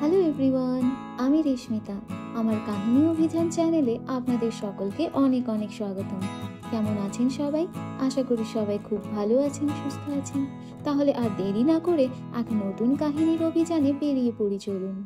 Hello everyone, আমি রেশমিতা। আমার কাহিনী অভিযান চ্যানেলে আপনাদের সকলকে অনেক অনেক স্বাগতম। কেমন আছেন সবাই? আশা করি সবাই খুব ভালো আছেন, সুস্থ আছেন। তাহলে আর দেরি না করে এক নতুন কাহিনীর অভিযানে বেরিয়ে পড়ি, চলুন।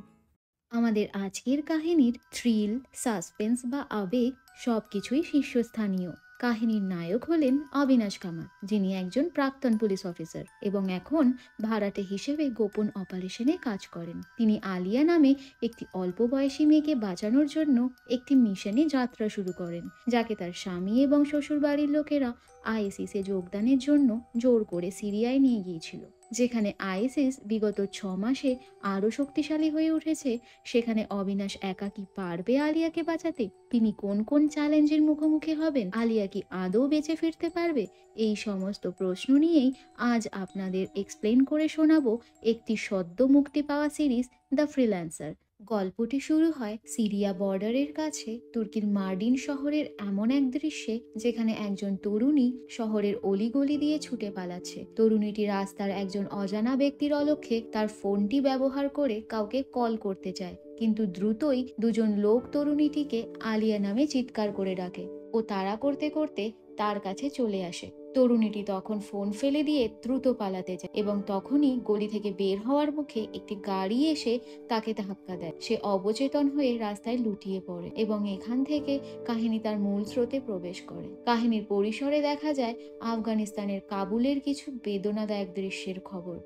আমাদের আজকের কাহিনীর থ্রিল, সাসপেন্স বা আবেগ সবকিছুই শীর্ষস্থানীয়। কাহিনীর নায়ক হলেন অবিনাশ কামাত, যিনি একজন প্রাক্তন পুলিশ অফিসার এবং এখন ভাড়াটে হিসেবে গোপন অপারেশনে কাজ করেন। তিনি আলিয়া নামে একটি অল্প বয়সী মেয়েকে বাঁচানোর জন্য একটি মিশনে যাত্রা শুরু করেন, যাকে তার স্বামী এবং শ্বশুর বাড়ির লোকেরা আইএসিসে যোগদানের জন্য জোর করে সিরিয়ায় নিয়ে গিয়েছিল। যেখানে আইএসিস বিগত 6 মাসে আরও শক্তিশালী হয়ে উঠেছে, সেখানে অবিনাশ একা কি পারবে আলিয়াকে বাঁচাতে? তিনি কোন কোন চ্যালেঞ্জের মুখোমুখি হবেন? আলিয়া কি আদৌ বেঁচে ফিরতে পারবে? এই সমস্ত প্রশ্ন নিয়েই আজ আপনাদের এক্সপ্লেন করে শোনাবো একটি সদ্য মুক্তি পাওয়া সিরিজ, দ্য ফ্রিল্যান্সার। গল্পটি শুরু হয় সিরিয়া বর্ডারের কাছে তুর্কির মার্ডিন শহরের এমন এক দৃশ্যে, যেখানে একজন তরুণী শহরের অলিগলি দিয়ে ছুটে পালাচ্ছে। তরুণীটি রাস্তার একজন অজানা ব্যক্তির অলক্ষ্যে তার ফোনটি ব্যবহার করে কাউকে কল করতে চায়, কিন্তু দ্রুতই দুজন লোক তরুণীটিকে আলিয়া নামে চিৎকার করে ডাকে। ও তাড়া করতে করতে তার কাছে চলে আসে। তরুণীটি তখন ফোন ফেলে দিয়ে দ্রুত পালাতে যায় এবং তখনই গলি থেকে বের হওয়ার মুখে একটি গাড়ি এসে তাকে ধাক্কা দেয়। সে অবচেতন হয়ে রাস্তায় লুটিয়ে পড়ে এবং এখান থেকে কাহিনী তার মূল স্রোতে প্রবেশ করে। কাহিনীর পরিসরে দেখা যায় আফগানিস্তানের কাবুলের কিছু বেদনাদায়ক দৃশ্যের খবর,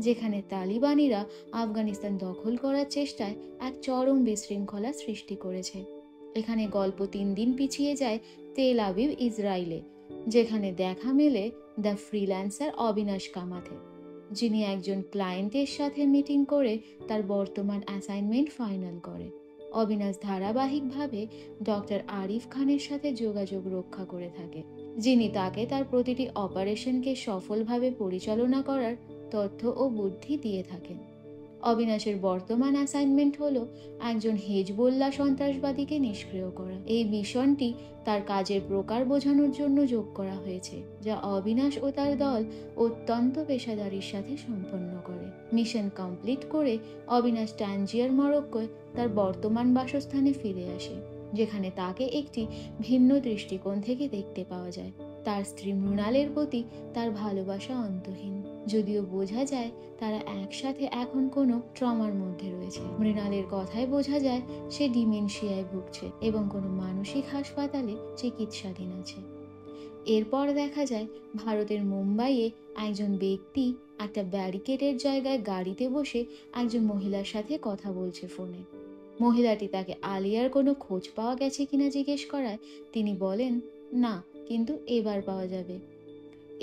যেখানে তালিবানিরা আফগানিস্তান দখল করার চেষ্টায় এক চরম বিশৃঙ্খলা সৃষ্টি করেছে। এখানে গল্প 3 দিন পিছিয়ে যায় তেল আবিব, ইসরায়েলে, যেখানে দেখা মেলে দ্য ফ্রিল্যান্সার অবিনাশ কামাথে, যিনি একজন ক্লায়েন্টের সাথে মিটিং করে তার বর্তমান অ্যাসাইনমেন্ট ফাইনাল করে। অবিনাশ ধারাবাহিকভাবে ডক্টর আরিফ খানের সাথে যোগাযোগ রক্ষা করে থাকে, যিনি তাকে তার প্রতিটি অপারেশনকে সফলভাবে পরিচালনা করার তথ্য ও বুদ্ধি দিয়ে থাকেন। অবিনাশের বর্তমান অ্যাসাইনমেন্ট হলো একজন হেজবোল্লা সন্ত্রাসবাদীকে নিষ্ক্রিয় করা। এই মিশনটি তার কাজের প্রকার বোঝানোর জন্য যোগ করা হয়েছে, যা অবিনাশ ও তার দল অত্যন্ত পেশাদারির সাথে সম্পন্ন করে। মিশন কমপ্লিট করে অবিনাশ টানজিয়ার, মরক্কোয় তার বর্তমান বাসস্থানে ফিরে আসে, যেখানে তাকে একটি ভিন্ন দৃষ্টিকোণ থেকে দেখতে পাওয়া যায়। তার স্ত্রী মৃণালের প্রতি তার ভালোবাসা অন্তহীন, যদিও বোঝা যায় তারা একসাথে এখন কোনো ট্রমার মধ্যে রয়েছে। মৃণালের কথায় বোঝা যায় সে ডিমেনশিয়ায় ভুগছে এবং কোনো মানসিক হাসপাতালে চিকিৎসাধীন আছে। এরপর দেখা যায় ভারতের মুম্বাইয়ে একজন ব্যক্তি একটা ব্যারিকেডের জায়গায় গাড়িতে বসে একজন মহিলার সাথে কথা বলছে ফোনে। মহিলাটি তাকে আলিয়ার কোনো খোঁজ পাওয়া গেছে কিনা জিজ্ঞেস করায় তিনি বলেন না, কিন্তু এবার পাওয়া যাবে।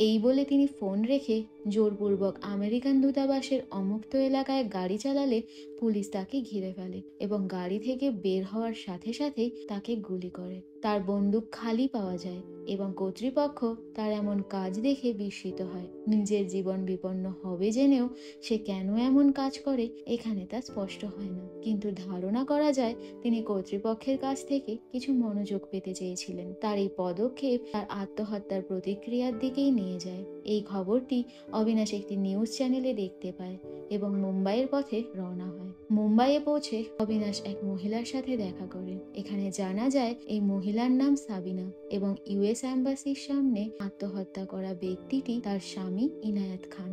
এই বলে তিনি ফোন রেখে জোরপূর্বক আমেরিকান দূতাবাসের অমুক্ত এলাকায় গাড়ি চালালে পুলিশ তাকে ঘিরে ফেলে এবং গাড়ি থেকে বের হওয়ার সাথে সাথেই তাকে গুলি করে। তার বন্দুক খালি পাওয়া যায় এবং কর্তৃপক্ষ তার এমন কাজ দেখে বিস্মিত হয়। নিজের জীবন বিপন্ন হবে জেনেও সে কেন এমন কাজ করে এখানে তা স্পষ্ট হয় না, কিন্তু ধারণা করা যায় তিনি কর্তৃপক্ষের কাছ থেকে কিছু মনোযোগ পেতে চেয়েছিলেন। তার এই পদক্ষেপ তার আত্মহত্যার প্রতিক্রিয়ার দিকেই নিয়ে যায়। এই খবরটি অবিনাশ একটি নিউজ চ্যানেলে দেখতে পায় এবং মুম্বাইয়ের পথে রওনা হয়। মুম্বাইয়ে পৌঁছে অবিনাশ এক মহিলার সাথে দেখা করে। এখানে জানা যায় এই মহিলার নাম সাবিনা এবং ইউএস অ্যাম্বাসির সামনে আত্মহত্যা করা ব্যক্তিটি তার স্বামী ইনায়েত খান।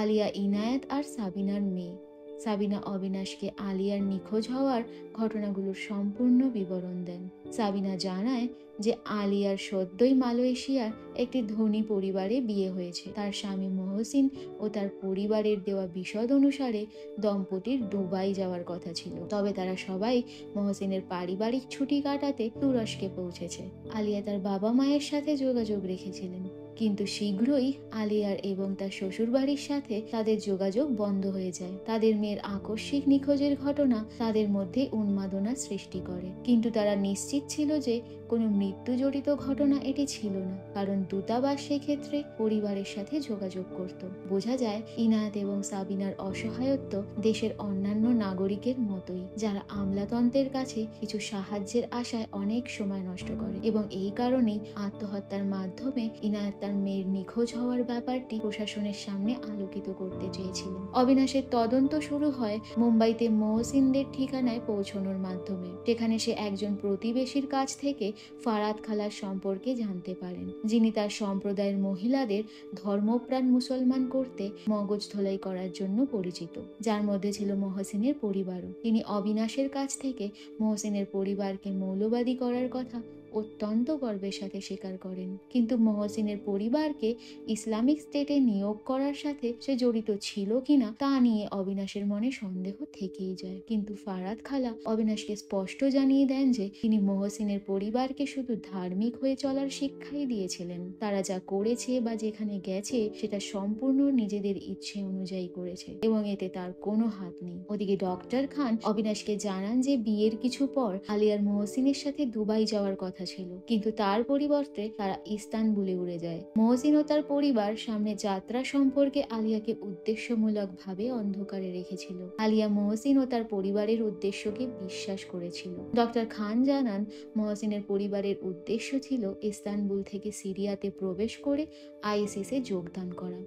আলিয়া ইনায়েত আর সাবিনার মেয়ে। সাবিনা অবিনাশকে আলিয়ার নিখোঁজ হওয়ার ঘটনাগুলোর সম্পূর্ণ বিবরণ দেন। সাবিনা জানায় যে আলিয়ার সদ্যই মালয়েশিয়ার একটি ধনী পরিবারে বিয়ে হয়েছে। তার স্বামী মহসিন ও তার পরিবারের দেওয়া বিশদ অনুসারে দম্পতির দুবাই যাওয়ার কথা ছিল, তবে তারা সবাই মহসিনের পারিবারিক ছুটি কাটাতে তুরস্কে পৌঁছেছে। আলিয়া তার বাবা মায়ের সাথে যোগাযোগ রেখেছিলেন, কিন্তু শীঘ্রই আলিয়ার এবং তার শ্বশুরবাড়ির সাথে তাদের যোগাযোগ বন্ধ হয়ে যায়। তাদের মেয়ের আকস্মিক নিখোঁজের ঘটনা তাদের মধ্যে উন্মাদনা সৃষ্টি করে, কিন্তু তারা নিশ্চিত ছিল যে কোনো মৃত্যু জড়িত ঘটনা এটি ছিল না, কারণ দূতাবাস সেক্ষেত্রে পরিবারের সাথে যোগাযোগ করত। বোঝা যায় ইনায়েত এবং সাবিনার অসহায়ত্ব দেশের অন্যান্য নাগরিকের মতোই, যারা আমলাতন্ত্রের কাছে কিছু সাহায্যের আশায় অনেক সময় নষ্ট করে, এবং এই কারণেই আত্মহত্যার মাধ্যমে ইনায়েত তার মেয়ের নিখোঁজ হওয়ার ব্যাপারটি প্রশাসনের সামনে আলোকিত করতে চেয়েছিলেন। অবিনাশের তদন্ত শুরু হয় মুম্বাইতে মহসিনদের ঠিকানায় পৌঁছানোর মাধ্যমে। সেখানে সে একজন প্রতিবেশীর কাছ থেকে ফারাদ খালার সম্পর্কে জানতে পারেন, যিনি তার সম্প্রদায়ের মহিলাদের ধর্মপ্রাণ মুসলমান করতে মগজ ধোলাই করার জন্য পরিচিত, যার মধ্যে ছিল মহসিনের পরিবারও। তিনি অবিনাশের কাছ থেকে মহসিনের পরিবারকে মৌলবাদী করার কথা অত্যন্ত গর্বের সাথে স্বীকার করেন, কিন্তু মহসিনের পরিবারকে ইসলামিক স্টেটে নিয়োগ করার সাথে সে জড়িত ছিল কিনা তা নিয়ে অবিনাশের মনে সন্দেহ থেকেই যায়। কিন্তু ফারাদ খালা অবিনাশকে স্পষ্ট জানিয়ে দেন যে তিনি মহসিনের পরিবারকে শুধু ধার্মিক হয়ে চলার শিক্ষাই দিয়েছিলেন। তারা যা করেছে বা যেখানে গেছে সেটা সম্পূর্ণ নিজেদের ইচ্ছে অনুযায়ী করেছে এবং এতে তার কোনো হাত নেই। ওদিকে ডক্টর খান অবিনাশকে জানান যে বিয়ের কিছু পর আলিয়ার মহসিনের সাথে দুবাই যাওয়ার কথা ছিল, কিন্তু তার পরিবর্তে তারা ইস্তানবুলে উড়ে যায়। মহসিন ও তার পরিবার সামনে যাত্রা সম্পর্কে আলিয়াকে উদ্দেশ্যমূলকভাবে অন্ধকারে রেখেছিল। আলিয়া মহসিন ও তার পরিবারের উদ্দেশ্যকে বিশ্বাস করেছিল। ডক্টর খান জানান মহসিনের পরিবারের উদ্দেশ্য ছিল ইস্তানবুল থেকে সিরিয়াতে প্রবেশ করে আইএসিসে যোগদান করা।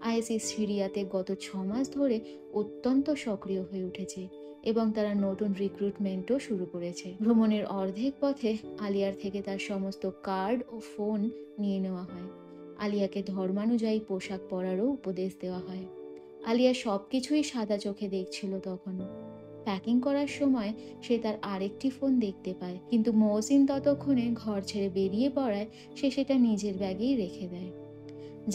আইএসিস সিরিয়াতে গত 6 মাস ধরে অত্যন্ত সক্রিয় হয়ে উঠেছে এবং তারা নতুন রিক্রুটমেন্টও শুরু করেছে। ভ্রমণের অর্ধেক পথে আলিয়ার থেকে তার সমস্ত কার্ড ও ফোন নিয়ে নেওয়া হয়। আলিয়াকে ধর্মানুযায়ী পোশাক পরারও উপদেশ দেওয়া হয়। আলিয়া সবকিছুই সাদা চোখে দেখছিল তখনও। প্যাকিং করার সময় সে তার আরেকটি ফোন দেখতে পায়, কিন্তু মহসিন ততক্ষণে ঘর ছেড়ে বেরিয়ে পড়ায় সে সেটা নিজের ব্যাগেই রেখে দেয়।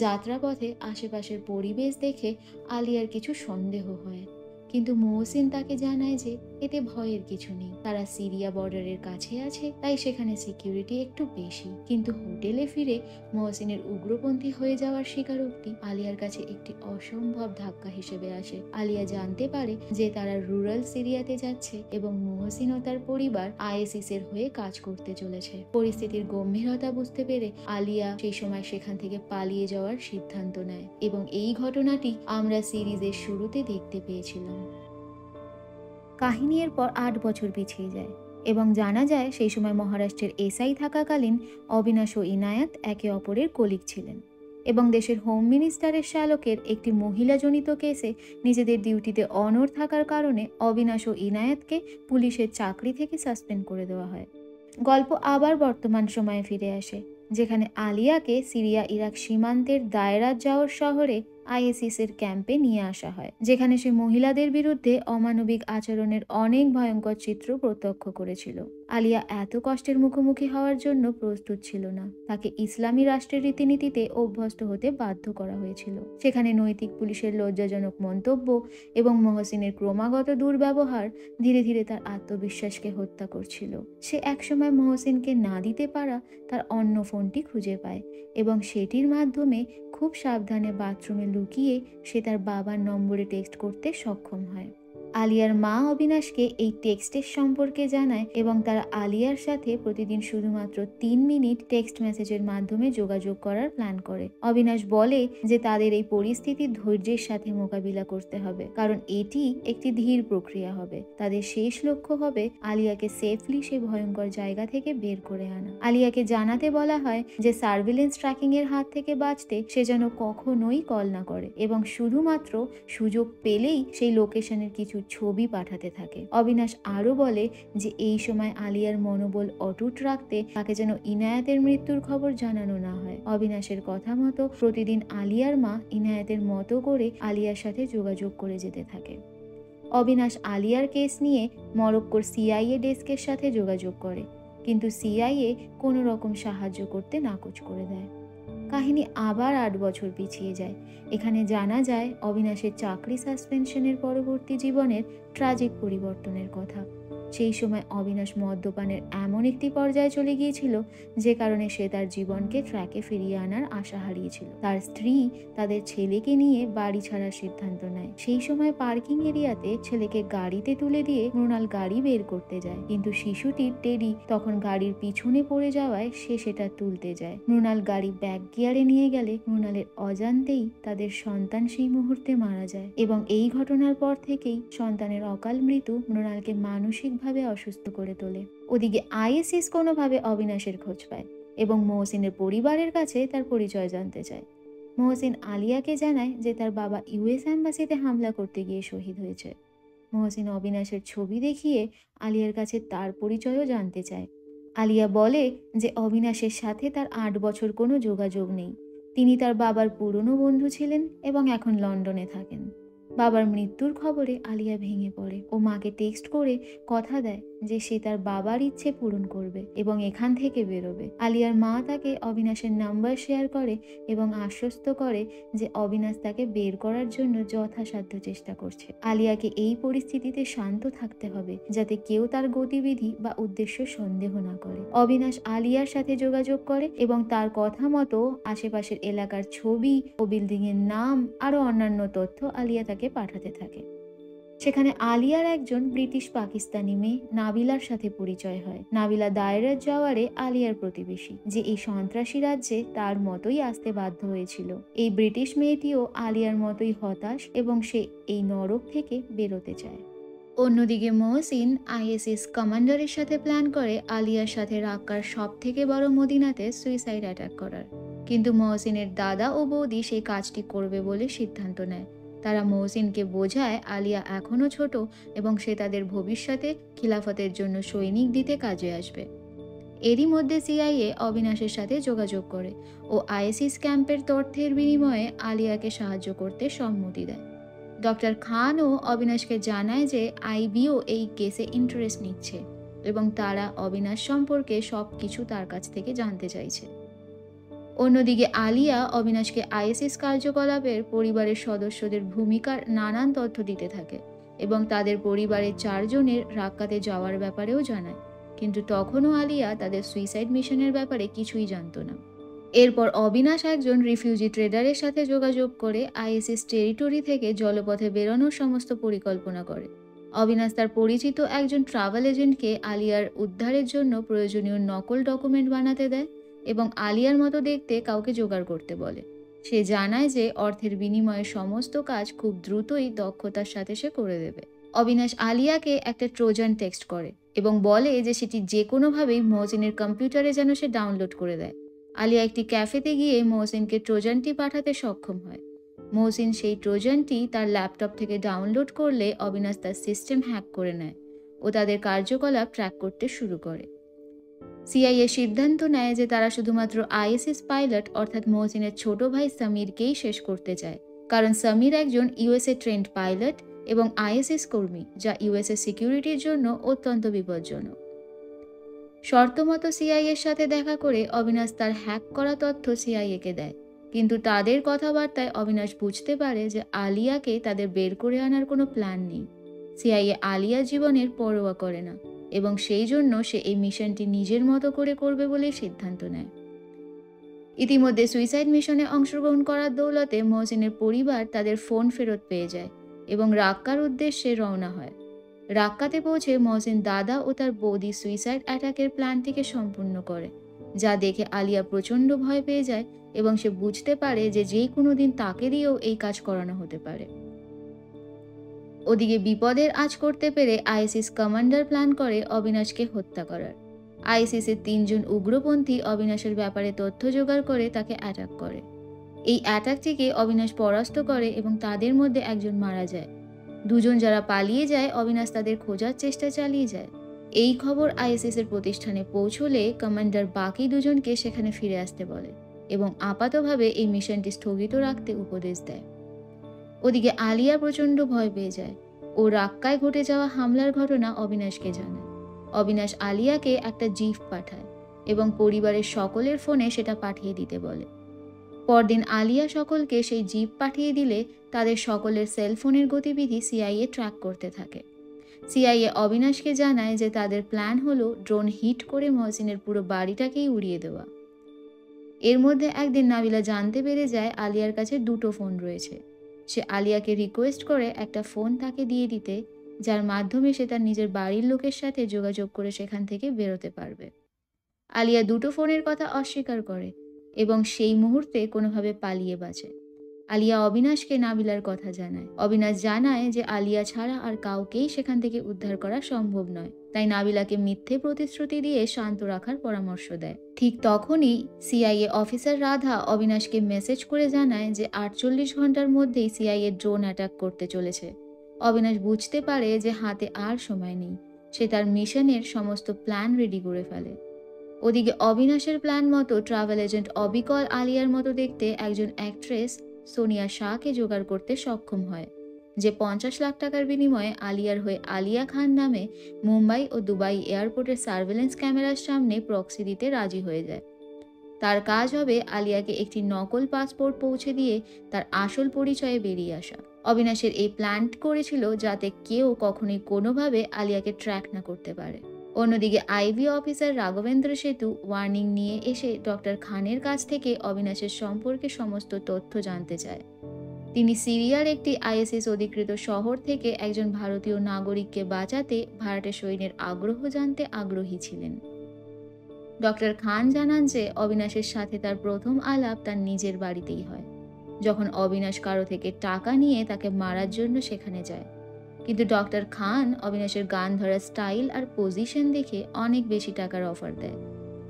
যাত্রাপথে আশেপাশের পরিবেশ দেখে আলিয়ার কিছু সন্দেহ হয়, কিন্তু মহসিন তাকে জানায় যে এতে ভয়ের কিছু নেই। তারা সিরিয়া বর্ডারের কাছে আছে, তাই সেখানে সিকিউরিটি একটু বেশি। কিন্তু হোটেলে ফিরে মহসিনের উগ্রপন্থী হয়ে যাওয়ার স্বীকারোক্তি আলিয়ার কাছে একটি অসম্ভব ধাক্কা হিসেবে আসে। আলিয়া জানতে পারে যে তারা রুরাল সিরিয়াতে যাচ্ছে এবং মহসিন ও তার পরিবার আইএসিস এর হয়ে কাজ করতে চলেছে। পরিস্থিতির গম্ভীরতা বুঝতে পেরে আলিয়া সেই সময় সেখান থেকে পালিয়ে যাওয়ার সিদ্ধান্ত নেয় এবং এই ঘটনাটি আমরা সিরিজের শুরুতে দেখতে পেয়েছিলাম। কাহিনী এরপর 8 বছর পিছিয়ে যায় এবং জানা যায় সেই সময় মহারাষ্ট্রের এসআই থাকাকালীন অবিনাশ ও ইনায়েত একে অপরের কলিগ ছিলেন এবং দেশের হোম মিনিস্টারের শ্যালকের একটি মহিলাজনিত কেসে নিজেদের ডিউটিতে অনড় থাকার কারণে অবিনাশ ও ইনায়েতকে পুলিশের চাকরি থেকে সাসপেন্ড করে দেওয়া হয়। গল্প আবার বর্তমান সময়ে ফিরে আসে, যেখানে আলিয়াকে সিরিয়া ইরাক সীমান্তের দায়রাত জাওর শহরে আইএসিস এর ক্যাম্পে নিয়ে আসা হয়, যেখানে সে মহিলাদের বিরুদ্ধে অমানবিক আচরণের অনেক ভয়ঙ্কর চিত্র প্রত্যক্ষ করেছিল। আলিয়া এত কষ্টের মুখোমুখি হওয়ার জন্য প্রস্তুত ছিল না। তাকে ইসলামী রাষ্ট্রের রীতিনীতিতে অভ্যস্ত হতে বাধ্য করা হয়েছিল। সেখানে নৈতিক পুলিশের লজ্জাজনক মন্তব্য এবং মহসিনের ক্রমাগত দুর্ব্যবহার ধীরে ধীরে তার আত্মবিশ্বাসকে হত্যা করছিল। সে একসময় মহসিনকে না দিতে পারা তার অন্য ফোনটি খুঁজে পায় এবং সেটির মাধ্যমে খুব সাবধানে বাথরুমে লুকিয়ে সে তার বাবার নম্বরে টেক্সট করতে সক্ষম হয়। আলিয়ার মা অবিনাশকে এই টেক্সটের সম্পর্কে জানায় এবং তারা আলিয়ার সাথে প্রতিদিন শুধুমাত্র 3 মিনিট টেক্সট মেসেজের মাধ্যমে যোগাযোগ করার প্ল্যান করে। অবিনাশ বলে যে তাদের এই পরিস্থিতি ধৈর্যের সাথে মোকাবিলা করতে হবে, কারণ এটি একটি ধীর প্রক্রিয়া হবে। তাদের শেষ লক্ষ্য হবে আলিয়াকে সেফলি সে ভয়ঙ্কর জায়গা থেকে বের করে আনা। আলিয়াকে জানাতে বলা হয় যে সার্ভিলেন্স ট্র্যাকিং এর হাত থেকে বাঁচতে সে যেন কখনোই কল না করে এবং শুধুমাত্র সুযোগ পেলেই সেই লোকেশনের কিছু ছবি পাঠাতে থাকে। অবিনাশ আরো বলে যে এই সময় আলিয়ার মনোবল অটুট রাখতে তাকে যেন ইনায়েতের মৃত্যুর খবর জানানো না হয়। অবিনাশের কথা মতো প্রতিদিন আলিয়ার মা ইনায়েতের মতো করে আলিয়ার সাথে যোগাযোগ করে যেতে থাকে। অবিনাশ আলিয়ার কেস নিয়ে মরক্কোর সিআইএ ডেস্কের সাথে যোগাযোগ করে, কিন্তু সিআইএ কোনো রকম সাহায্য করতে নাকচ করে দেয়। কাহিনী আবার 8 বছর পিছিয়ে যায়। এখানে জানা যায় অবিনাশের চাকরি সাসপেনশনের পরবর্তী জীবনের ট্র্যাজিক পরিবর্তনের কথা। সেই সময় অবিনাশ মদ্যপানের এমন একটি পর্যায়ে চলে গিয়েছিল যে কারণে সে তার জীবনকে ট্র্যাকে ফিরিয়ে আনার আশা হারিয়েছিল। তার স্ত্রী তাদের ছেলেকে নিয়ে বাড়ি ছাড়ার সিদ্ধান্ত নেয়। সেই সময় পার্কিং এরিয়াতে ছেলেকে গাড়িতে তুলে দিয়ে মৃণাল গাড়ি বের করতে যায়, কিন্তু শিশুটি টেডি তখন গাড়ির পিছনে পড়ে যাওয়ায় সে সেটা তুলতে যায়। মৃণাল গাড়ি ব্যাক গিয়ারে নিয়ে গেলে মৃণালের অজান্তেই তাদের সন্তান সেই মুহূর্তে মারা যায় এবং এই ঘটনার পর থেকেই সন্তানের অকাল মৃত্যু মৃণালকে মানসিকভাবে অসুস্থ করে তোলে। ওদিকে আইএসিস কোনোভাবে অবিনাশের খোঁজ পায় এবং মহসিনের পরিবারের কাছে তার পরিচয় জানতে চায়। মহসিন আলিয়াকে জানায় যে তার বাবা ইউএস অ্যাম্বাসিতে হামলা করতে গিয়ে শহীদ হয়েছে। মহসিন অবিনাশের ছবি দেখিয়ে আলিয়ার কাছে তার পরিচয়ও জানতে চায়। আলিয়া বলে যে অবিনাশের সাথে তার 8 বছর কোনো যোগাযোগ নেই। তিনি তার বাবার পুরনো বন্ধু ছিলেন এবং এখন লন্ডনে থাকেন। বাবার মৃত্যুর খবরে আলিয়া ভেঙে পড়ে ও মাকে টেক্সট করে কথা দেয় যে সে তার বাবার ইচ্ছে পূরণ করবে এবং এখান থেকে বেরোবে। আলিয়ার মা তাকে অবিনাশের নাম্বার শেয়ার করে এবং আশ্বস্ত করে যে অবিনাশ তাকে বের করার জন্য যথাসাধ্য চেষ্টা করছে। আলিয়াকে এই পরিস্থিতিতে শান্ত থাকতে হবে যাতে কেউ তার গতিবিধি বা উদ্দেশ্য সন্দেহ না করে। অবিনাশ আলিয়ার সাথে যোগাযোগ করে এবং তার কথা মতো আশেপাশের এলাকার ছবি ও বিল্ডিং এর নাম আরো অন্যান্য তথ্য আলিয়া তাকে পাঠাতে থাকে। সেখানে আলিয়ার একজন ব্রিটিশ পাকিস্তানি মেয়ে নাবিলার সাথে পরিচয় হয়। নাবিলা দায়রাত জাওয়ারে আলিয়ার প্রতিবেশী, যে এই সন্ত্রাসী রাজ্যে তার মতোই আসতে বাধ্য হয়েছিল। এই ব্রিটিশ মেয়েটিও আলিয়ার মতোই হতাশ এবং সে এই নরক থেকে বেরোতে চায়। অন্যদিকে মহসিন আইএসিস কমান্ডারের সাথে প্ল্যান করে আলিয়ার সাথে রাক্কার সব থেকে বড় মদিনাতে সুইসাইড অ্যাটাক করার, কিন্তু মহসিনের দাদা ও বৌদি সেই কাজটি করবে বলে সিদ্ধান্ত নেয়। তারা মহসিনকে বোঝায় আলিয়া এখনও ছোট এবং সে তাদের ভবিষ্যতে খিলাফতের জন্য সৈনিক দিতে কাজে আসবে। এরই মধ্যে সিআইএ অবিনাশের সাথে যোগাযোগ করে ও আইএসিস ক্যাম্পের তথ্যের বিনিময়ে আলিয়াকে সাহায্য করতে সম্মতি দেয়। ডক্টর খানও অবিনাশকে জানায় যে আইবিও এই কেসে ইন্টারেস্ট নিচ্ছে এবং তারা অবিনাশ সম্পর্কে সব কিছু তার কাছ থেকে জানতে চাইছে। অন্যদিকে আলিয়া অবিনাশকে আইএসিস কার্যকলাপের পরিবারের সদস্যদের ভূমিকার নানান তথ্য দিতে থাকে এবং তাদের পরিবারের 4 জনের রাক্কাতে যাওয়ার ব্যাপারেও জানায়, কিন্তু তখনও আলিয়া তাদের সুইসাইড মিশনের ব্যাপারে কিছুই জানত না। এরপর অবিনাশ একজন রিফিউজি ট্রেডারের সাথে যোগাযোগ করে আইএসিস টেরিটরি থেকে জলপথে বেরোনোর সমস্ত পরিকল্পনা করে। অবিনাশ তার পরিচিত একজন ট্রাভেল এজেন্টকে আলিয়ার উদ্ধারের জন্য প্রয়োজনীয় নকল ডকুমেন্ট বানাতে দেয় এবং আলিয়ার মতো দেখতে কাউকে জোগাড় করতে বলে। সে জানায় যে অর্থের বিনিময়ে সমস্ত কাজ খুব দ্রুতই দক্ষতার সাথে সে করে দেবে। অবিনাশ আলিয়াকে একটা ট্রোজান টেক্সট করে এবং বলে যে সেটি যে কোনোভাবেই মহসিনের কম্পিউটারে যেন সে ডাউনলোড করে দেয়। আলিয়া একটি ক্যাফেতে গিয়ে মহসিনকে ট্রোজানটি পাঠাতে সক্ষম হয়। মহসিন সেই ট্রোজানটি তার ল্যাপটপ থেকে ডাউনলোড করলে অবিনাশ তার সিস্টেম হ্যাক করে নেয় ও তাদের কার্যকলাপ ট্র্যাক করতে শুরু করে। সিআইএ সিদ্ধান্ত নেয় যে তারা শুধুমাত্র আইএসিস পাইলট অর্থাৎ মহসিনের ছোট ভাই সমীরকেই শেষ করতে চায়, কারণ সমীর একজন ইউএসএ ট্রেন্ড পাইলট এবং আইএসিস কর্মী, যা ইউএসএ সিকিউরিটির জন্য অত্যন্ত বিপজ্জনক। শর্তমতো সিআইএর সাথে দেখা করে অবিনাশ তার হ্যাক করা তথ্য সিআইএকে দেয়, কিন্তু তাদের কথাবার্তায় অবিনাশ বুঝতে পারে যে আলিয়াকে তাদের বের করে আনার কোনো প্ল্যান নেই। সিআইএ আলিয়ার জীবনের পরোয়া করে না এবং সেই জন্য সে এই মিশনটি নিজের মতো করে করবে বলে সিদ্ধান্ত নেয়। ইতিমধ্যে সুইসাইড মিশনে অংশগ্রহণ করার দৌলতে মহসিনের পরিবার তাদের ফোন ফেরত পেয়ে যায় এবং রাক্কার উদ্দেশ্যে রওনা হয়। রাক্কাতে পৌঁছে মহসিন দাদা ও তার বৌদি সুইসাইড অ্যাটাকের প্ল্যানটিকে সম্পূর্ণ করে, যা দেখে আলিয়া প্রচণ্ড ভয় পেয়ে যায় এবং সে বুঝতে পারে যে যে কোনো দিন তাকে দিয়েও এই কাজ করানো হতে পারে। ওদিকে বিপদের আঁচ করতে পেরে আইএসিস কমান্ডার প্ল্যান করে অবিনাশকে হত্যা করার। আইএসিসের 3 জন উগ্রপন্থী অবিনাশের ব্যাপারে তথ্য জোগাড় করে তাকে অ্যাটাক করে। এই অ্যাটাকটিকে অবিনাশ পরাস্ত করে এবং তাদের মধ্যে একজন মারা যায়। 2 জন যারা পালিয়ে যায় অবিনাশ তাদের খোঁজার চেষ্টা চালিয়ে যায়। এই খবর আইএসিসের প্রতিষ্ঠানে পৌঁছলে কমান্ডার বাকি 2 জনকে সেখানে ফিরে আসতে বলে এবং আপাতভাবে এই মিশনটি স্থগিত রাখতে উপদেশ দেয়। ওদিকে আলিয়া প্রচণ্ড ভয় পেয়ে যায় ও রাক্কায় ঘটে যাওয়া হামলার ঘটনা অবিনাশকে জানায়। অবিনাশ আলিয়াকে একটা জিফ পাঠায় এবং পরিবারের সকলের ফোনে সেটা পাঠিয়ে দিতে বলে। পরদিন আলিয়া সকলকে সেই জিপ পাঠিয়ে দিলে তাদের সকলের সেলফোনের গতিবিধি সিআইএ ট্র্যাক করতে থাকে। সিআইএ অবিনাশকে জানায় যে তাদের প্ল্যান হলো ড্রোন হিট করে মহসিনের পুরো বাড়িটাকেই উড়িয়ে দেওয়া। এর মধ্যে একদিন নাবিলা জানতে পেরে যায় আলিয়ার কাছে 2টো ফোন রয়েছে। সে আলিয়াকে রিকোয়েস্ট করে একটা ফোন তাকে দিয়ে দিতে, যার মাধ্যমে সে তার নিজের বাড়ির লোকের সাথে যোগাযোগ করে সেখান থেকে বেরোতে পারবে। আলিয়া 2টো ফোনের কথা অস্বীকার করে এবং সেই মুহূর্তে কোনোভাবে পালিয়ে বাঁচে। আলিয়া অবিনাশকে নাবিলার কথা জানায়। অবিনাশ জানায় যে আলিয়া ছাড়া আর কাউকেই সেখান থেকে উদ্ধার করা সম্ভব নয়, তাই নাবিলাকে মিথ্যে প্রতিশ্রুতি দিয়ে শান্ত রাখার পরামর্শ দেয়। ঠিক তখনই সিআইএ অফিসার রাধা অবিনাশকে মেসেজ করে জানায় যে 48 ঘন্টার মধ্যেই সিআইএ ড্রোন অ্যাটাক করতে চলেছে। অবিনাশ বুঝতে পারে যে হাতে আর সময় নেই। সে তার মিশনের সমস্ত প্ল্যান রেডি করে ফেলে। ওদিকে অবিনাশের প্ল্যান মতো ট্রাভেল এজেন্ট অবিকল আলিয়ার মতো দেখতে একজন অ্যাক্ট্রেস সোনিয়া শাহকে জোগাড় করতে সক্ষম হয়, যে 50 লাখ টাকার বিনিময়ে আলিয়ার হয়ে আলিয়া খান নামে মুম্বাই ও দুবাই এয়ারপোর্টের সার্ভেলেন্স ক্যামেরার সামনে প্রক্সি দিতে রাজি হয়ে যায়। তার কাজ হবে আলিয়াকে একটি নকল পাসপোর্ট পৌঁছে দিয়ে তার আসল পরিচয়ে বেরিয়ে আসা। অবিনাশের এই প্ল্যান করেছিল যাতে কেউ কখনোই কোনোভাবে আলিয়াকে ট্র্যাক না করতে পারে। অন্যদিকে আইবি অফিসার রাঘবেন্দ্র সেতু ওয়ার্নিং নিয়ে এসে ডক্টর খানের কাছ থেকে অবিনাশের সম্পর্কে সমস্ত তথ্য জানতে চায়। তিনি সিরিয়ার একটি আইএসএস অধিকৃত শহর থেকে একজন ভারতীয় নাগরিককে বাঁচাতে ভাড়াটে সৈন্যের আগ্রহ জানতে আগ্রহী ছিলেন। ডক্টর খান জানান যে অবিনাশের সাথে তার প্রথম আলাপ তার নিজের বাড়িতেই হয়, যখন অবিনাশ কারো থেকে টাকা নিয়ে তাকে মারার জন্য সেখানে যায়। কিন্তু ডক্টর খান অবিনাশের গান ধরা স্টাইল আর পজিশন দেখে অনেক বেশি টাকার অফার দেয়।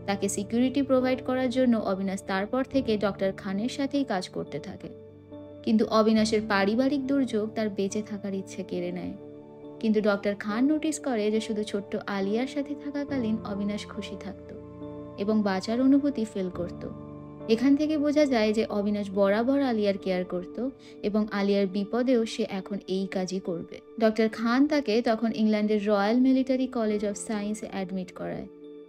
তাকে সিকিউরিটি প্রোভাইড করার জন্য অবিনাশ তারপর থেকে ডক্টর খানের সাথেই কাজ করতে থাকে। কিন্তু অবিনাশের পারিবারিক দুর্যোগ তার বেঁচে থাকার ইচ্ছে কেড়ে নেয়। কিন্তু ডক্টর খান নোটিস করে যে শুধু ছোট্ট আলিয়ার সাথে থাকাকালীন অবিনাশ খুশি থাকত এবং বাঁচার অনুভূতি ফিল করত। এখান থেকে বোঝা যায় যে অবিনাশ বরাবর আলিয়ার কেয়ার করত এবং আলিয়ার বিপদেও সে এখন এই কাজই করবে। ডক্টর খান তাকে তখন ইংল্যান্ডের রয়্যাল মিলিটারি কলেজ অফ সায়েন্সে অ্যাডমিট করায়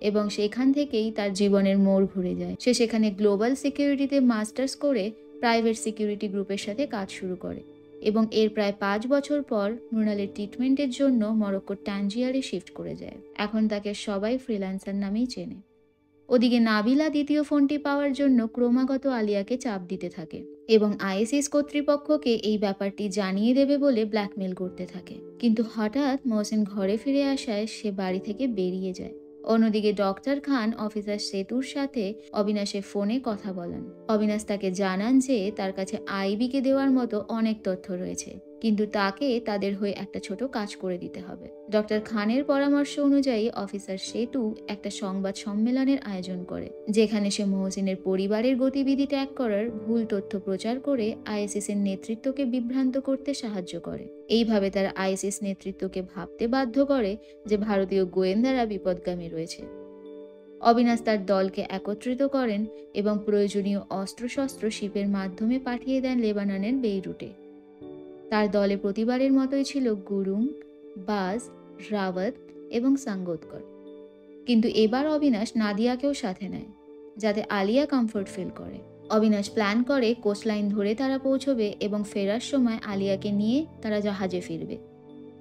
এবং সেখান থেকেই তার জীবনের মোড় ঘুরে যায়। সে সেখানে গ্লোবাল সিকিউরিটিতে মাস্টার্স করে প্রাইভেট সিকিউরিটি গ্রুপের সাথে কাজ শুরু করে এবং এর প্রায় 5 বছর পর মৃণালের ট্রিটমেন্টের জন্য মরক্কোর টানজিয়ারে শিফট করে যায়। এখন তাকে সবাই ফ্রিল্যান্সার নামেই চেনে। ওদিকে নাবিলা দ্বিতীয় ফোনটি পাওয়ার জন্য ক্রমাগত আলিয়াকে চাপ দিতে থাকে এবং আইএসএস কর্তৃপক্ষকে এই ব্যাপারটি জানিয়ে দেবে বলে ব্ল্যাকমেল করতে থাকে। কিন্তু হঠাৎ মহসিন ঘরে ফিরে আসায় সে বাড়ি থেকে বেরিয়ে যায়। অন্যদিকে ডক্টর খান অফিসার সেতুর সাথে অবিনাশের ফোনে কথা বলেন। অবিনাশ তাকে জানান যে তার কাছে আইবিকে দেওয়ার মতো অনেক তথ্য রয়েছে, কিন্তু তাকে তাদের হয়ে একটা ছোট কাজ করে দিতে হবে। ডক্টর খানের পরামর্শ অনুযায়ী অফিসার সেতু একটা সংবাদ সম্মেলনের আয়োজন করে, যেখানে সে মহসিনের পরিবারের গতিবিধি ট্র্যাক করার ভুল তথ্য প্রচার করে আইএসএস এর নেতৃত্বকে বিভ্রান্ত করতে সাহায্য করে। এইভাবে তারা আইএসএস নেতৃত্বকে ভাবতে বাধ্য করে যে ভারতীয় গোয়েন্দারা বিপদগামী রয়েছে। অবিনাশ তার দলকে একত্রিত করেন এবং প্রয়োজনীয় অস্ত্রশস্ত্র শিপের মাধ্যমে পাঠিয়ে দেন লেবাননের বেইরুটে। তার দলে প্রতিবারের মতোই ছিল গুরুং, বাজ, রাওয়াত এবং সাঙ্গোৎকর। কিন্তু এবার অবিনাশ নাদিয়াকেও সাথে নেয়, যাতে আলিয়া কমফোর্ট ফিল করে। অবিনাশ প্ল্যান করে কোস্টলাইন ধরে তারা পৌঁছবে এবং ফেরার সময় আলিয়াকে নিয়ে তারা জাহাজে ফিরবে।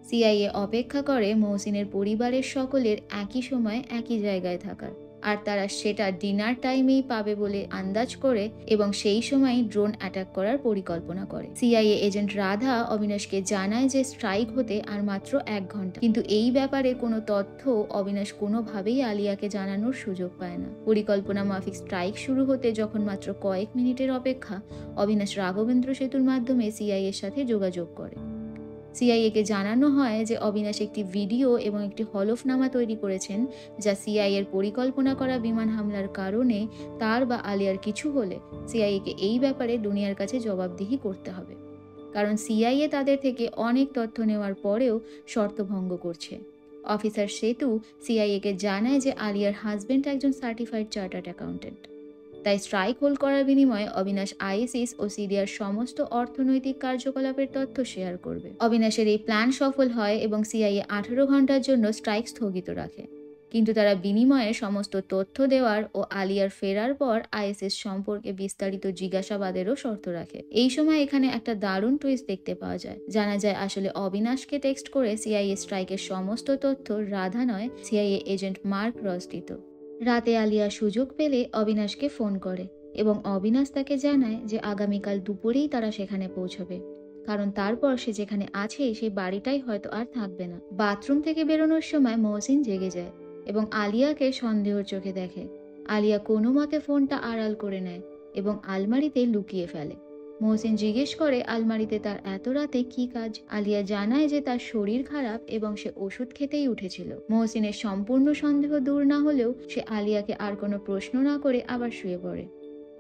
সিআইএ অপেক্ষা করে মহসিনের পরিবারের সকলের একই সময় একই জায়গায় থাকার, আর তারা সেটা ডিনার টাইমেই পাবে বলে আন্দাজ করে এবং সেই সময় ড্রোন অ্যাটাক করার পরিকল্পনা করে। সিআইএ এজেন্ট রাধা অবিনাশকে জানায় যে স্ট্রাইক হতে আর মাত্র 1 ঘন্টা, কিন্তু এই ব্যাপারে কোনো তথ্য অবিনাশ কোনোভাবেই আলিয়াকে জানানোর সুযোগ পায় না। পরিকল্পনা মাফিক স্ট্রাইক শুরু হতে যখন মাত্র কয়েক মিনিটের অপেক্ষা, অবিনাশ রাঘবেন্দ্র সেতুর মাধ্যমে সিআইএর সাথে যোগাযোগ করে। সিআইএকে জানানো হয় যে অবিনাশ একটি ভিডিও এবং একটি হলফনামা তৈরি করেছেন, যা সিআইএর পরিকল্পনা করা বিমান হামলার কারণে তার বা আলিয়ার কিছু হলে সিআইএকে এই ব্যাপারে দুনিয়ার কাছে জবাবদিহি করতে হবে, কারণ সিআইএ তাদের থেকে অনেক তথ্য নেওয়ার পরেও শর্ত ভঙ্গ করছে। অফিসার সেতু সিআইএকে জানায় যে আলিয়ার হাজবেন্ড একজন সার্টিফাইড চার্টার্ড অ্যাকাউন্টেন্ট, তাই স্ট্রাইক হোল্ড করার বিনিময়ে অবিনাশ আইএসিস ও সিরিয়ার সমস্ত অর্থনৈতিক কার্যকলাপের তথ্য শেয়ার করবে। অবিনাশের এই প্ল্যান সফল হয় এবং সিআইএ 18 ঘন্টার জন্য স্ট্রাইক স্থগিত রাখে, কিন্তু তারা বিনিময়ে সমস্ত তথ্য দেওয়ার ও আলিয়ার ফেরার পর আইএসএস সম্পর্কে বিস্তারিত জিজ্ঞাসাবাদেরও শর্ত রাখে। এই সময় এখানে একটা দারুণ টুইস্ট দেখতে পাওয়া যায়। জানা যায় আসলে অবিনাশকে টেক্সট করে সিআইএ স্ট্রাইকের সমস্ত তথ্য রাধা নয়, সিআইএ এজেন্ট মার্ক রস দিত। রাতে আলিয়া সুযোগ পেলে অবিনাশকে ফোন করে এবং অবিনাশ তাকে জানায় যে আগামীকাল দুপুরেই তারা সেখানে পৌঁছবে, কারণ তারপর সে যেখানে আছে সেই বাড়িটাই হয়তো আর থাকবে না। বাথরুম থেকে বেরোনোর সময় মহসিন জেগে যায় এবং আলিয়াকে সন্দেহের চোখে দেখে। আলিয়া কোনো মতে ফোনটা আড়াল করে নেয় এবং আলমারিতে লুকিয়ে ফেলে। মহসিন জিজ্ঞেস করে আলমারিতে তার এত রাতে কি কাজ। আলিয়া জানায় যে তার শরীর খারাপ এবং সে ওষুধ খেতেই উঠেছিল। মহসিনের সম্পূর্ণ সন্দেহ দূর না হলেও সে আলিয়াকে আর কোনো প্রশ্ন না করে আবার শুয়ে পড়ে।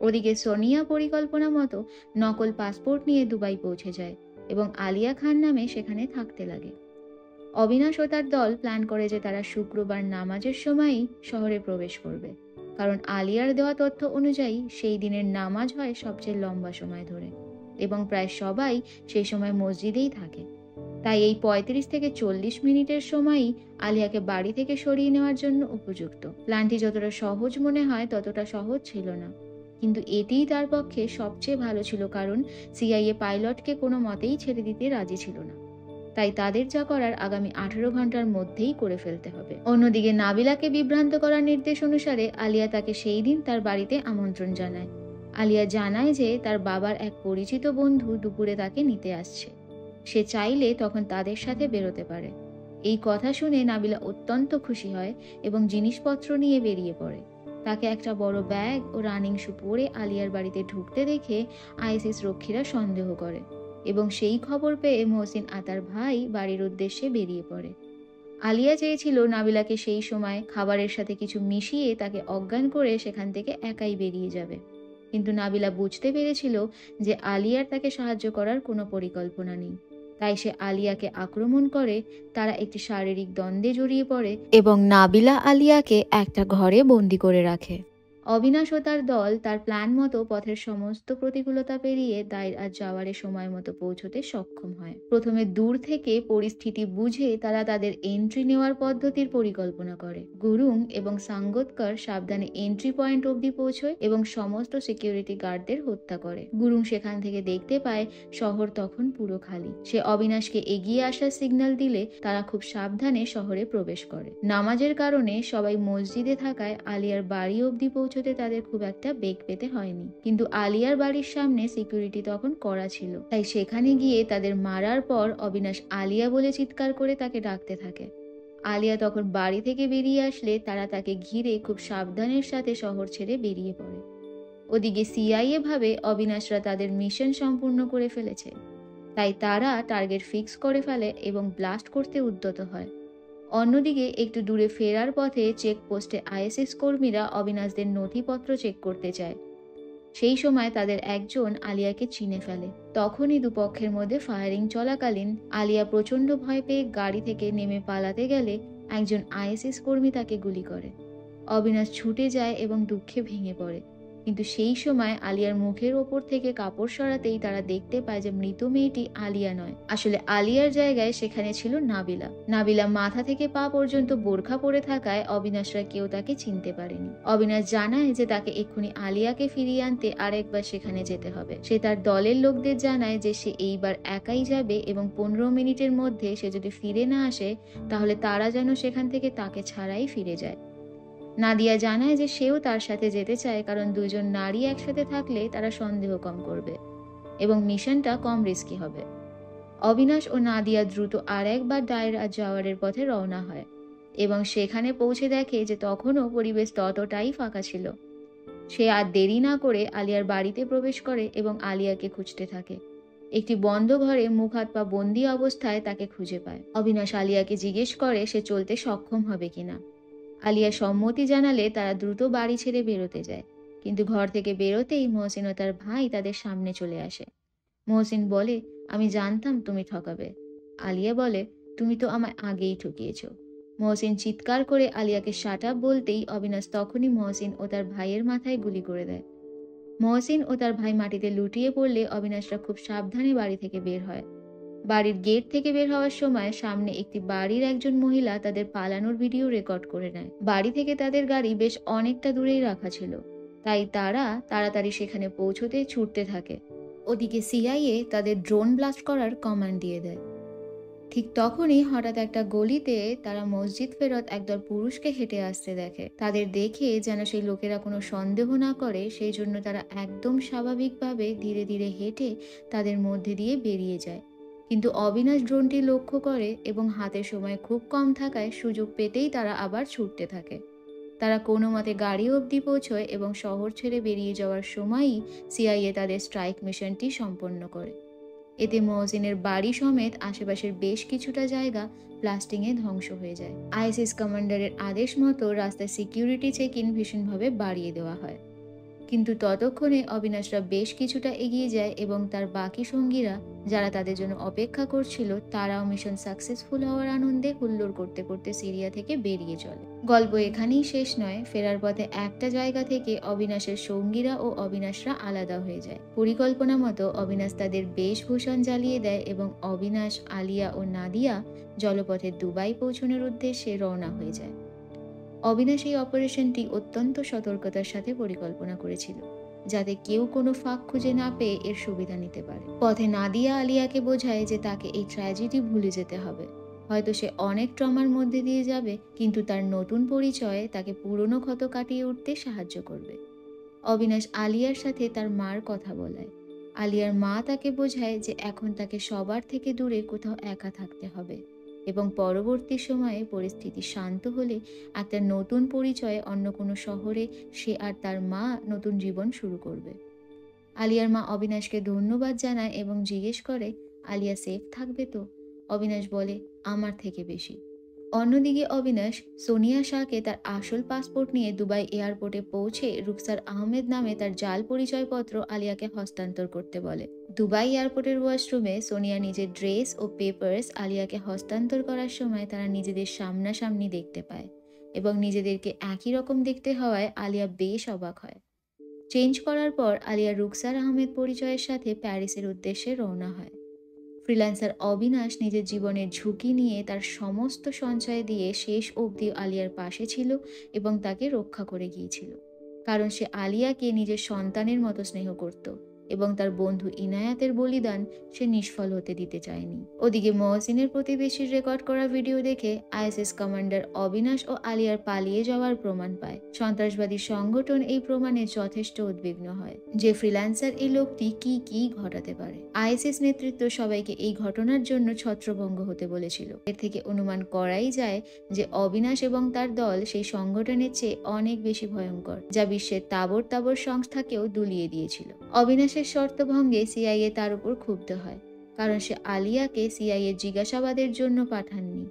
ওদিকে সোনিয়া পরিকল্পনা মতো নকল পাসপোর্ট নিয়ে দুবাই পৌঁছে যায় এবং আলিয়া খান নামে সেখানে থাকতে লাগে। অবিনাশ ও তার দল প্ল্যান করে যে তারা শুক্রবার নামাজের সময়ই শহরে প্রবেশ করবে, কারণ আলিয়ার দেওয়া তথ্য অনুযায়ী সেই দিনের নামাজ হয় সবচেয়ে লম্বা সময় ধরে এবং প্রায় সবাই সেই সময় মসজিদেই থাকে। তাই এই 35 থেকে 40 মিনিটের সময়ই আলিয়াকে বাড়ি থেকে সরিয়ে নেওয়ার জন্য উপযুক্ত। প্ল্যানটি যতটা সহজ মনে হয় ততটা সহজ ছিল না, কিন্তু এটিই তার পক্ষে সবচেয়ে ভালো ছিল, কারণ সিআইএ পাইলটকে কোনো মতেই ছেড়ে দিতে রাজি ছিল না। তাই তাদের যা করার আগামী 18 ঘন্টার মধ্যেই করে ফেলতে হবে। অন্যদিকে নাবিলাকে বিভ্রান্ত করার নির্দেশ অনুসারে আলিয়া তাকে সেই দিন তার বাড়িতে আমন্ত্রণ জানায়। আলিয়া জানায় যে তার বাবার এক পরিচিত বন্ধু দুপুরে তাকে নিতে আসছে, সে চাইলে তখন তাদের সাথে বেরোতে পারে। এই কথা শুনে নাবিলা অত্যন্ত খুশি হয় এবং জিনিসপত্র নিয়ে বেরিয়ে পড়ে। তাকে একটা বড় ব্যাগ ও রানিং শু পরে আলিয়ার বাড়িতে ঢুকতে দেখে আইএসএস রক্ষীরা সন্দেহ করে এবং সেই খবর পেয়ে মহসিন আর তার ভাই বাড়ির উদ্দেশ্যে বেরিয়ে পড়ে। আলিয়া চেয়েছিল নাবিলাকে সেই সময় খাবারের সাথে কিছু মিশিয়ে তাকে অজ্ঞান করে সেখান থেকে একাই বেরিয়ে যাবে, কিন্তু নাবিলা বুঝতে পেরেছিল যে আলিয়ার তাকে সাহায্য করার কোনো পরিকল্পনা নেই। তাই সে আলিয়াকে আক্রমণ করে, তারা একটি শারীরিক দ্বন্দ্বে জড়িয়ে পড়ে এবং নাবিলা আলিয়াকে একটা ঘরে বন্দি করে রাখে। অবিনাশ ও তার দল তার প্ল্যান মতো পথের সমস্ত প্রতিকূলতা পেরিয়ে দাইর আর জাওয়ারে সময় মতো পৌঁছতে সক্ষম হয়। প্রথমে দূর থেকে পরিস্থিতি বুঝে তারা তাদের এন্ট্রি নেওয়ার পদ্ধতির পরিকল্পনা করে। গুরুং এবং সাঙ্গোৎকর সাবধানে এন্ট্রি পয়েন্ট অবধি পৌঁছয় এবং সমস্ত সিকিউরিটি গার্ডদের হত্যা করে। গুরুং সেখান থেকে দেখতে পায় শহর তখন পুরো খালি। সে অবিনাশকে এগিয়ে আসার সিগন্যাল দিলে তারা খুব সাবধানে শহরে প্রবেশ করে। নামাজের কারণে সবাই মসজিদে থাকায় আলিয়ার বাড়ি অবধি পৌঁছতে তাদের খুব একটা বেগ পেতে হয়নি, কিন্তু আলিয়ার বাড়ির সামনে সিকিউরিটি তখন কড়া ছিল। তাই সেখানে গিয়ে তাদের মারার পর অবিনাশ আলিয়া বলে চিৎকার করে তাকে ডাকতে থাকে। আলিয়া তখন বাড়ি থেকে বেরিয়ে আসলে তারা তাকে ঘিরে খুব সাবধানের সাথে শহর ছেড়ে বেরিয়ে পড়ে। ওদিকে সিআইএ ভাবে অবিনাশরা তাদের মিশন সম্পূর্ণ করে ফেলেছে, তাই তারা টার্গেট ফিক্স করে ফেলে এবং ব্লাস্ট করতে উদ্যত হয়। অন্যদিকে একটু দূরে ফেরার পথে চেকপোস্টে আইএসএস কর্মীরা অবিনাশদের নথিপত্র চেক করতে চায়। সেই সময় তাদের একজন আলিয়াকে চিনে ফেলে। তখনই দুপক্ষের মধ্যে ফায়ারিং চলাকালীন আলিয়া প্রচন্ড ভয় পেয়ে গাড়ি থেকে নেমে পালাতে গেলে একজন আইএসএস কর্মী তাকে গুলি করে। অবিনাশ ছুটে যায় এবং দুঃখে ভেঙে পড়ে, কিন্তু সেই সময় আলিয়ার মুখের ওপর থেকে কাপড় সরাতেই তারা দেখতে পায় যে মৃত মেয়েটি আলিয়া নয়, আসলে আলিয়ার জায়গায় সেখানে ছিল নাবিলা। নাবিলা মাথা থেকে পা পর্যন্ত বোরখা পরে থাকায় অবিনাশরা কেউ তাকে চিনতে পারেনি। অবিনাশ জানায় যে তাকে এক্ষুনি আলিয়াকে ফিরিয়ে আনতে আরেকবার সেখানে যেতে হবে। সে তার দলের লোকদের জানায় যে সে এইবার একাই যাবে এবং 15 মিনিটের মধ্যে সে যদি ফিরে না আসে তাহলে তারা যেন সেখান থেকে তাকে ছাড়াই ফিরে যায়। নাদিয়া জানায় যে সেও তার সাথে যেতে চায়, কারণ দুজন নারী একসাথে থাকলে তারা সন্দেহ কম করবে এবং মিশনটা কম রিস্কি হবে। অবিনাশ ও নাদিয়া দ্রুত আর একবার দায়ের আর জাওয়ারের পথে রওনা হয় এবং সেখানে পৌঁছে দেখে যে তখনও পরিবেশ ততটাই ফাঁকা ছিল। সে আর দেরি না করে আলিয়ার বাড়িতে প্রবেশ করে এবং আলিয়াকে খুঁজতে থাকে। একটি বন্ধ ঘরে মুখ হাত পা বন্দি অবস্থায় তাকে খুঁজে পায়। অবিনাশ আলিয়াকে জিজ্ঞেস করে সে চলতে সক্ষম হবে কিনা। আলিয়া সম্মতি জানালে তারা দ্রুত বাড়ি ছেড়ে বেরোতে যায়, কিন্তু ঘর থেকে বেরোতেই মহসিন ও তার ভাই তাদের সামনে চলে আসে। মহসিন বলে, আমি জানতাম তুমি ঠকাবে। আলিয়া বলে, তুমি তো আমায় আগেই ঠকিয়েছ। মহসিন চিৎকার করে আলিয়াকে শাট আপ বলতেই অবিনাশ তখনই মহসিন ও তার ভাইয়ের মাথায় গুলি করে দেয়। মহসিন ও তার ভাই মাটিতে লুটিয়ে পড়লে অবিনাশরা খুব সাবধানে বাড়ি থেকে বের হয়। বাড়ির গেট থেকে বের হওয়ার সময় সামনে একটি বাড়ির একজন মহিলা তাদের পালানোর ভিডিও রেকর্ড করে নেয়। বাড়ি থেকে তাদের গাড়ি বেশ অনেকটা দূরেই রাখা ছিল, তাই তারা তাড়াতাড়ি সেখানে পৌঁছতে ছুটতে থাকে। ওদিকে সিআইএ তাদের ড্রোন ব্লাস্ট করার কমান্ড দিয়ে দেয়। ঠিক তখনই হঠাৎ একটা গলিতে তারা মসজিদ ফেরত একদল পুরুষকে হেঁটে আসতে দেখে। তাদের দেখে যেন সেই লোকেরা কোনো সন্দেহ না করে সেই জন্য তারা একদম স্বাভাবিকভাবে ধীরে ধীরে হেঁটে তাদের মধ্যে দিয়ে বেরিয়ে যায়। কিন্তু অবিনাশ ড্রোনটি লক্ষ্য করে এবং হাতের সময় খুব কম থাকায় সুযোগ পেতেই তারা আবার ছুটতে থাকে। তারা কোনো মতে গাড়ি অবধি পৌঁছয় এবং শহর ছেড়ে বেরিয়ে যাওয়ার সময়ই সিআইএ তাদের স্ট্রাইক মিশনটি সম্পন্ন করে। এতে মহসিনের বাড়ি সমেত আশেপাশের বেশ কিছুটা জায়গা ব্লাস্টিংয়ে ধ্বংস হয়ে যায়। আইএসএস কমান্ডারের আদেশ মতো রাস্তায় সিকিউরিটি চেক ইন ভীষণভাবে বাড়িয়ে দেওয়া হয়। কিন্তু ততক্ষণে অবিনাশরা বেশ কিছুটা এগিয়ে যায় এবং তার বাকি সঙ্গীরা যারা তাদের জন্য অপেক্ষা করছিল তারাও মিশন সাকসেসফুল হওয়ার আনন্দে হুল্লোড় করতে করতে সিরিয়া থেকে বেরিয়ে চলে। গল্প এখানেই শেষ নয়। ফেরার পথে একটা জায়গা থেকে অবিনাশের সঙ্গীরা ও অবিনাশরা আলাদা হয়ে যায়। পরিকল্পনা মতো অবিনাশ তাদের বেশভূষণ জ্বালিয়ে দেয় এবং অবিনাশ, আলিয়া ও নাদিয়া জলপথে দুবাই পৌঁছানোর উদ্দেশ্যে রওনা হয়ে যায়। অবিনাশ এই অপারেশনটি অত্যন্ত সতর্কতার সাথে পরিকল্পনা করেছিল, যাতে কেউ কোনো ফাঁক খুঁজে না পেয়ে এর সুবিধা নিতে পারে। পথে নাদিয়া আলিয়াকে বোঝায় যে তাকে এই ট্র্যাজেডি ভুলে যেতে হবে। হয়তো সে অনেক ট্রমার মধ্যে দিয়ে যাবে, কিন্তু তার নতুন পরিচয়ে তাকে পুরনো ক্ষত কাটিয়ে উঠতে সাহায্য করবে। অবিনাশ আলিয়ার সাথে তার মার কথা বলায়। আলিয়ার মা তাকে বোঝায় যে এখন তাকে সবার থেকে দূরে কোথাও একা থাকতে হবে এবং পরবর্তী সময়ে পরিস্থিতি শান্ত হলে একটা নতুন পরিচয়ে অন্য কোনো শহরে সে আর তার মা নতুন জীবন শুরু করবে। আলিয়ার মা অবিনাশকে ধন্যবাদ জানায় এবং জিজ্ঞেস করে আলিয়া সেফ থাকবে তো। অবিনাশ বলে আমার থেকে বেশি। অন্যদিকে অবিনাশ সোনিয়া শাহকে তার আসল পাসপোর্ট নিয়ে দুবাই এয়ারপোর্টে পৌঁছে রুকসার আহমেদ নামে তার জাল পরিচয়পত্র আলিয়াকে হস্তান্তর করতে বলে। দুবাই এয়ারপোর্টের ওয়াশরুমে সোনিয়া নিজের ড্রেস ও পেপারস আলিয়াকে হস্তান্তর করার সময় তারা নিজেদের সামনাসামনি দেখতে পায় এবং নিজেদেরকে একই রকম দেখতে হওয়ায় আলিয়া বেশ অবাক হয়। চেঞ্জ করার পর আলিয়া রুকসার আহমেদ পরিচয়ের সাথে প্যারিসের উদ্দেশ্যে রওনা হয়। ফ্রিল্যান্সার অবিনাশ নিজের জীবনের ঝুঁকি নিয়ে তার সমস্ত সঞ্চয় দিয়ে শেষ অবধি আলিয়ার পাশে ছিল এবং তাকে রক্ষা করে গিয়েছিল, কারণ সে আলিয়াকে নিজের সন্তানের মতো স্নেহ করত এবং তার বন্ধু ইনায়াতের বলিদান সে নিষ্ফল হতে দিতে চায়নি। ওদিকে মহসিনের প্রতিবেশীর রেকর্ড করা ভিডিও দেখে আইএসএস কমান্ডার অবিনাশ ও আলিয়ার পালিয়ে যাওয়ার প্রমাণ পায়। সন্ত্রাসবাদী সংগঠন এই প্রমাণে যথেষ্ট উদ্বিগ্ন হয় যে ফ্রিল্যান্সার এই লোকটি কি ঘটাতে পারে। আইএসএস নেতৃত্ব সবাইকে এই ঘটনার জন্য ছত্রভঙ্গ হতে বলেছিল। এর থেকে অনুমান করাই যায় যে অবিনাশ এবং তার দল সেই সংগঠনের চেয়ে অনেক বেশি ভয়ঙ্কর, যা বিশ্বের তাবর তাবর সংস্থাকেও দুলিয়ে দিয়েছিল। অবিনাশের শর্তভঙ্গে সিআইএ তার উপর ক্ষুব্ধ হয়, কারণ সে আলিয়াকে সিআইএ জিজ্ঞাসাবাদের জন্য পাঠাননি।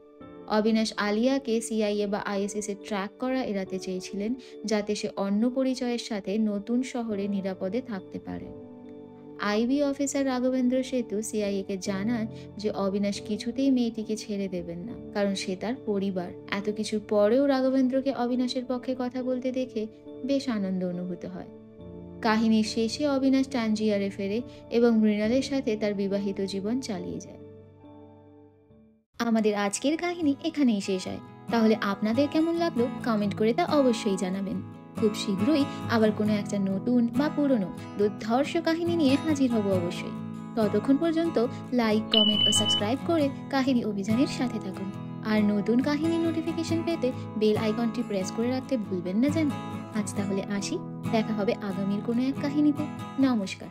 অবিনাশ আলিয়াকে সিআইএ বা আইএসএস এর ট্র্যাক করা এড়াতে চেয়েছিলেন, যাতে সে অন্য পরিচয়ের সাথে নতুন শহরে নিরাপদে থাকতে পারে। আইবি অফিসার রাঘবেন্দ্র সেতু সিআইএকে জানান যে অবিনাশ কিছুতেই মেয়েটিকে ছেড়ে দেবেন না, কারণ সে তার পরিবার। এত কিছুর পরেও রাঘবেন্দ্রকে অবিনাশের পক্ষে কথা বলতে দেখে বেশ আনন্দ অনুভূত হয়। কাহিনীর শেষে অবিনাশ টানজিয়ারে ফেরে এবং মৃণালের সাথে তার বিবাহিত জীবন চালিয়ে যায়। আমাদের আজকের কাহিনী এখানেই শেষ হয়। তাহলে আপনাদের কেমন লাগলো কমেন্ট করে তা অবশ্যই জানাবেন। খুব শীঘ্রই আবার কোনো একটা নতুন বা পুরনো দুর্ধর্ষ কাহিনী নিয়ে হাজির হব অবশ্যই। ততক্ষণ পর্যন্ত লাইক, কমেন্ট ও সাবস্ক্রাইব করে কাহিনী অভিযানের সাথে থাকুন। আর নতুন কাহিনীর নোটিফিকেশন পেতে বেল আইকনটি প্রেস করে রাখতে ভুলবেন না যেন। আজ তাহলে আসি, দেখা হবে আগামীর কোনো এক কাহিনীতে। নমস্কার।